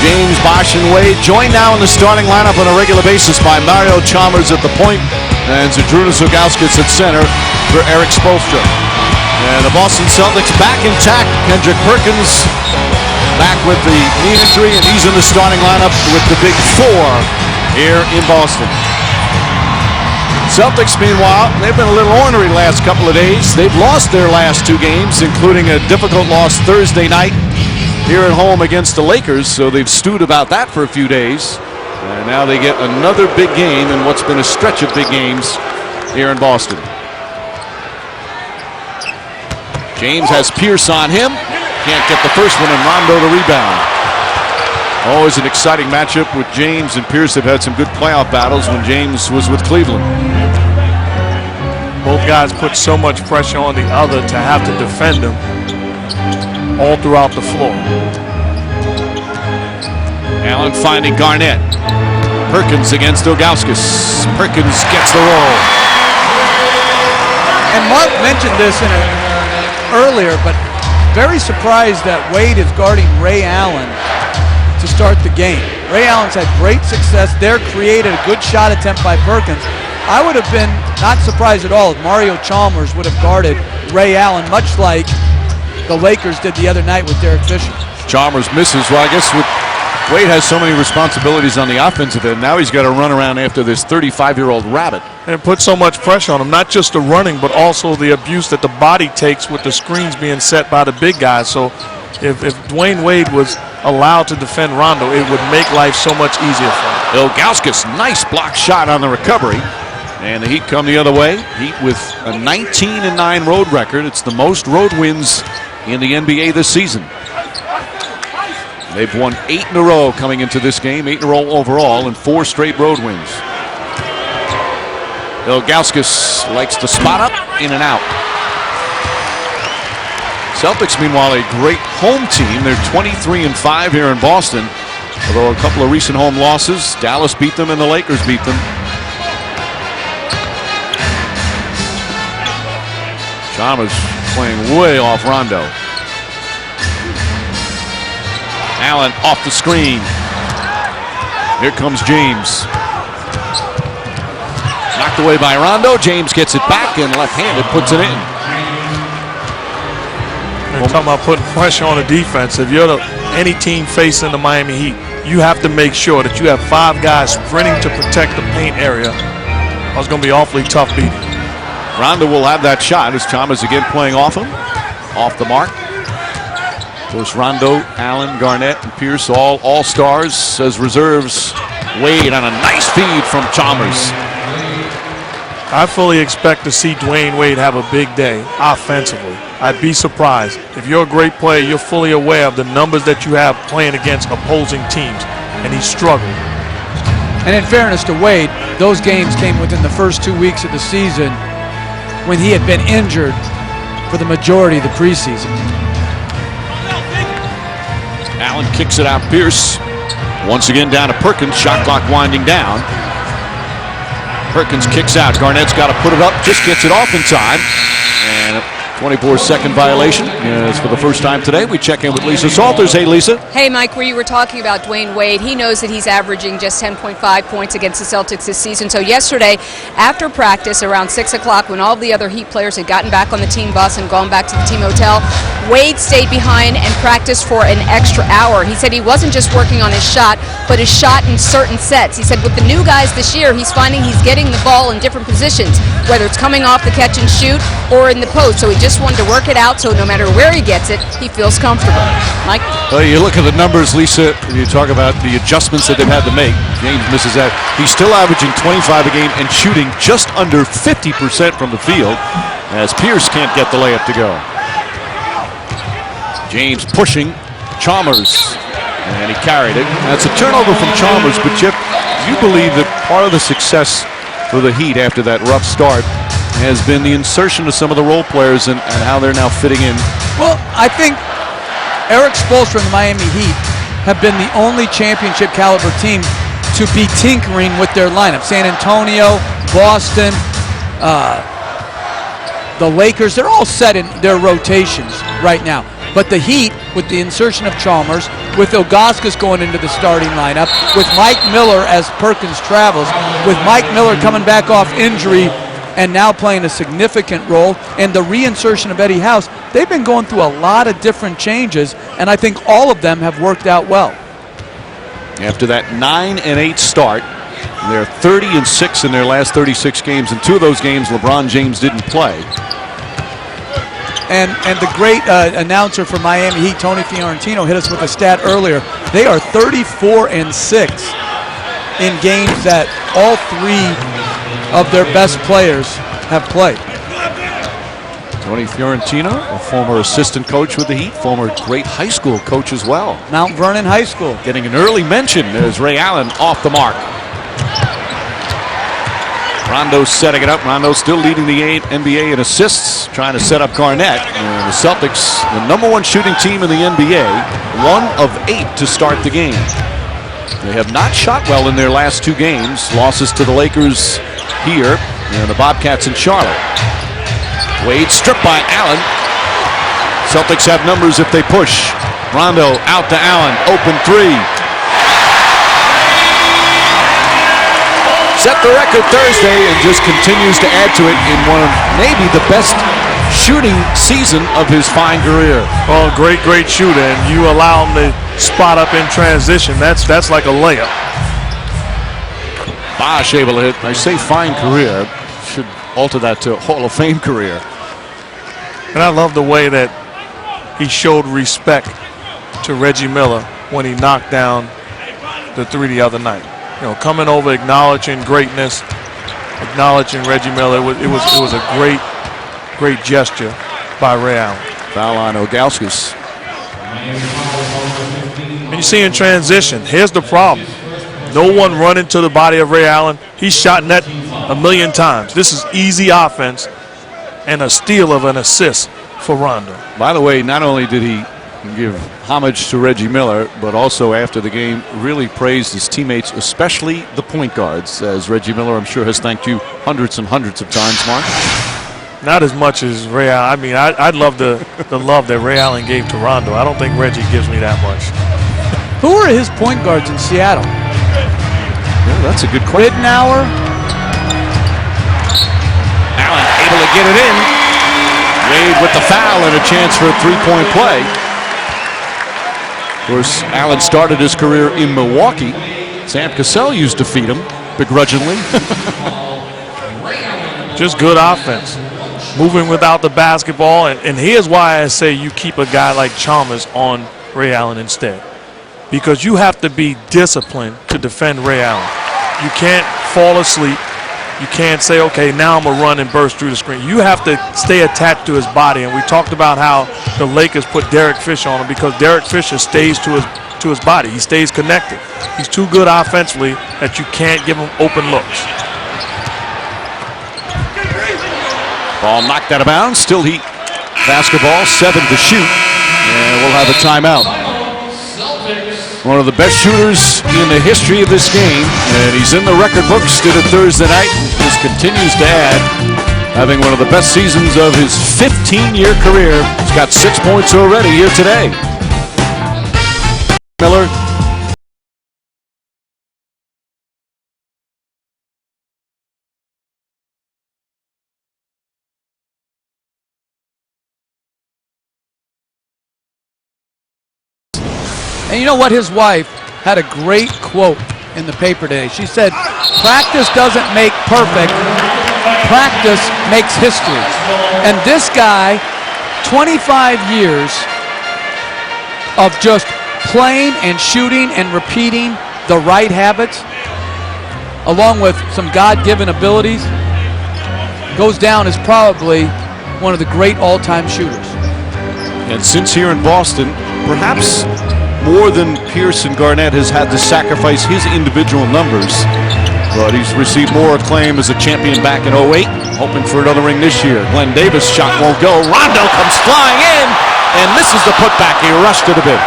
James, Bosh, and Wade joined now in the starting lineup on a regular basis by Mario Chalmers at the point and Zydrunas Ilgauskas at center for Erik Spoelstra. And the Boston Celtics back intact. Kendrick Perkins back with the knee injury, and he's in the starting lineup with the big four here in Boston. Celtics, meanwhile, they've been a little ornery the last couple of days. They've lost their last two games, including a difficult loss Thursday night here at home against the Lakers, so they've stewed about that for a few days. And now they get another big game in what's been a stretch of big games here in Boston. James has Pierce on him. Can't get the first one, and Rondo the rebound. Always an exciting matchup with James and Pierce. Have had some good playoff battles when James was with Cleveland. Both guys put so much pressure on the other to have to defend them all throughout the floor. Allen finding Garnett. Perkins against Ilgauskas. Perkins gets the roll. And Mark mentioned this earlier, but very surprised that Wade is guarding Ray Allen to start the game. Ray Allen's had great success there, created a good shot attempt by Perkins. I would have been not surprised at all if Mario Chalmers would have guarded Ray Allen, much like the Lakers did the other night with Derek Fisher. Chalmers misses. Well, I guess Wade has so many responsibilities on the offensive end. Now he's got to run around after this 35-year-old rabbit. And put so much pressure on him, not just the running, but also the abuse that the body takes with the screens being set by the big guys. So if Dwyane Wade was allowed to defend Rondo, it would make life so much easier for him. Ilgauskas, nice block shot on the recovery. And the Heat come the other way. Heat with a 19-9 road record. It's the most road wins in the NBA this season. They've won 8 in a row coming into this game, 8 in a row overall, and 4 straight road wins. Ilgauskas likes to spot up, in and out. Celtics, meanwhile, a great home team. They're 23-5 here in Boston, although a couple of recent home losses. Dallas beat them and the Lakers beat them. Chalmers playing way off Rondo. Allen off the screen. Here comes James. Knocked away by Rondo. James gets it back and left-handed puts it in. We're talking about putting pressure on the defense. If you're any team facing the Miami Heat, you have to make sure that you have 5 guys sprinting to protect the paint area. It's going to be awfully tough beating. Rondo will have that shot as Chalmers again playing off him. Off the mark. Of course, Rondo, Allen, Garnett, and Pierce all stars as reserves. Wade on a nice feed from Chalmers. I fully expect to see Dwyane Wade have a big day offensively. I'd be surprised. If you're a great player, you're fully aware of the numbers that you have playing against opposing teams, and he's struggling. And in fairness to Wade, those games came within the first 2 weeks of the season when he had been injured for the majority of the preseason. Allen kicks it out. Pierce once again down to Perkins. Shot clock winding down. Perkins kicks out. Garnett's got to put it up. Just gets it off in time. And a 24-second violation. Yes, for the first time today, we check in with Lisa Salters. Hey, Lisa. Hey, Mike, where you were talking about Dwyane Wade, he knows that he's averaging just 10.5 points against the Celtics this season. So yesterday, after practice around 6 o'clock, when all the other Heat players had gotten back on the team bus and gone back to the team hotel, Wade stayed behind and practiced for an extra hour. He said he wasn't just working on his shot, but his shot in certain sets. He said with the new guys this year, he's finding he's getting the ball in different positions, whether it's coming off the catch and shoot or in the post. So he just wanted to work it out so no matter where he gets it, he feels comfortable. Mike? Well, you look at the numbers, Lisa, you talk about the adjustments that they've had to make. James misses that. He's still averaging 25 a game and shooting just under 50% from the field as Pierce can't get the layup to go. James pushing Chalmers, and he carried it. That's a turnover from Chalmers, but Chip, you believe that part of the success for the Heat after that rough start has been the insertion of some of the role players and how they're now fitting in? Well, I think Erik Spoelstra and the Miami Heat have been the only championship caliber team to be tinkering with their lineup. San Antonio, Boston, the Lakers, they're all set in their rotations right now. But the Heat, with the insertion of Chalmers, with Ilgauskas going into the starting lineup, with Mike Miller as Perkins travels, with Mike Miller coming back off injury and now playing a significant role, and the reinsertion of Eddie House, they've been going through a lot of different changes, and I think all of them have worked out well. After that 9-8 start, they're 30-6 in their last 36 games. In 2 of those games, LeBron James didn't play. And the great announcer for Miami Heat, Tony Fiorentino, hit us with a stat earlier. They are 34-6 in games that all 3 of their best players have played. Tony Fiorentino, a former assistant coach with the Heat, former great high school coach as well. Mount Vernon High School. Getting an early mention as Ray Allen off the mark. Rondo setting it up. Rondo still leading the NBA in assists, trying to set up Garnett. And the Celtics, the #1 shooting team in the NBA, 1 of 8 to start the game. They have not shot well in their last 2 games. Losses to the Lakers here and the Bobcats in Charlotte. Wade stripped by Allen. Celtics have numbers if they push. Rondo out to Allen. Open 3. Set the record Thursday and just continues to add to it in one of maybe the best shooting season of his fine career. Oh, great shooter, and you allow him to spot up in transition. That's like a layup. Bosh able to hit. I say fine career. Should alter that to Hall of Fame career. And I love the way that he showed respect to Reggie Miller when he knocked down the 3 the other night. You know, coming over, acknowledging greatness, acknowledging Reggie Miller. It was a great gesture by Ray Allen. Foul on Ilgauskas. And you see in transition, here's the problem. No one running to the body of Ray Allen. He's shot net 1,000,000 times. This is easy offense and a steal of an assist for Rondo. By the way, not only did he give homage to Reggie Miller, but also after the game really praised his teammates, especially the point guards, as Reggie Miller, I'm sure, has thanked you hundreds and hundreds of times, Mark. Not as much as Ray Allen. I mean, I'd love the love that Ray Allen gave to Rondo. I don't think Reggie gives me that much. Who are his point guards in Seattle? Yeah, that's a good question. Ridnour. Allen able to get it in. Wade with the foul and a chance for a 3-point play. Of course, Allen started his career in Milwaukee. Sam Cassell used to feed him begrudgingly. Just good offense. Moving without the basketball. And here's why I say you keep a guy like Chalmers on Ray Allen instead. Because you have to be disciplined to defend Ray Allen. You can't fall asleep. You can't say, okay, now I'm going to run and burst through the screen. You have to stay attached to his body. And we talked about how the Lakers put Derek Fisher on him because Derek Fisher stays to his body. He stays connected. He's too good offensively that you can't give him open looks. Ball knocked out of bounds. Still Heat basketball, 7 to shoot. And we'll have a timeout. One of the best shooters in the history of this game, and he's in the record books. Did it Thursday night, and just continues to add, having one of the best seasons of his 15-year career. He's got 6 points already here today. Miller. And you know what? His wife had a great quote in the paper today. She said, practice doesn't make perfect, practice makes history. And this guy, 25 years of just playing and shooting and repeating the right habits, along with some God-given abilities, goes down as probably one of the great all-time shooters. And since here in Boston, perhaps more than Pierce and Garnett has had to sacrifice his individual numbers, but he's received more acclaim as a champion back in 08, hoping for another ring this year. Glenn Davis' shot won't go. Rondo comes flying in and misses the putback. He rushed it a bit.